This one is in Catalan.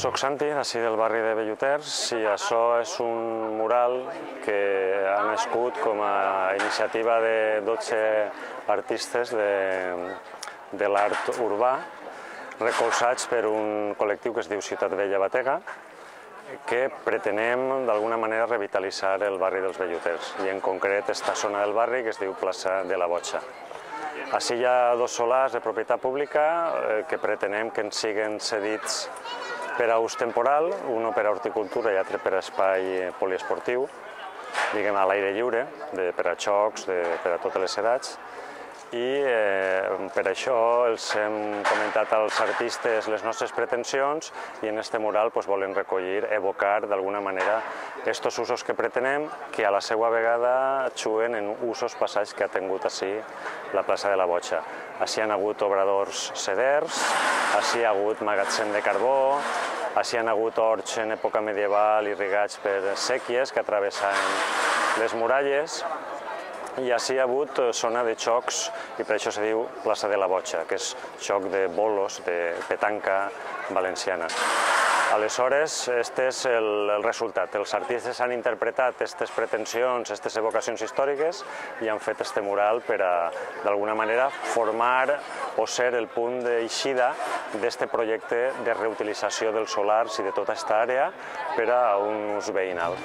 Soc Santi, d'ací del barri de Belluters, i això és un mural que ha nascut com a iniciativa de 12 artistes de l'art urbà, recolzats per un col·lectiu que es diu Ciutat Vella Batega, que pretenem d'alguna manera revitalitzar el barri dels Belluters, i en concret esta zona del barri que es diu Plaça de la Boja. Ací hi ha dos solars de propietat pública que pretenem que ens siguen cedits per a ús temporal, un per a horticultura i altre per a espai poliesportiu, diguem a l'aire lliure, per a xocs, per a totes les edats. I per això els hem comentat als artistes les nostres pretensions i en este mural volen recollir, evocar d'alguna manera aquests usos que pretenem, que a la seva vegada xuen en usos passats que ha tingut ací la plaça de la Boja. Ací hi ha hagut obradors seders, ací hi ha hagut magatzem de carbó, ací hi ha hagut horts en època medieval irrigats per séquies que travessaven les muralles, i ací hi ha hagut zona de xocs, i per això se diu plaça de la Boja, que és xoc de bolos, de petanca valenciana. Aleshores, aquest és el resultat. Els artistes han interpretat aquestes pretensions, aquestes evocacions històriques, i han fet este mural per a, d'alguna manera, formar o ser el punt d'eixida d'aquest projecte de reutilització dels solars i de tota aquesta àrea per a un ús veïnal.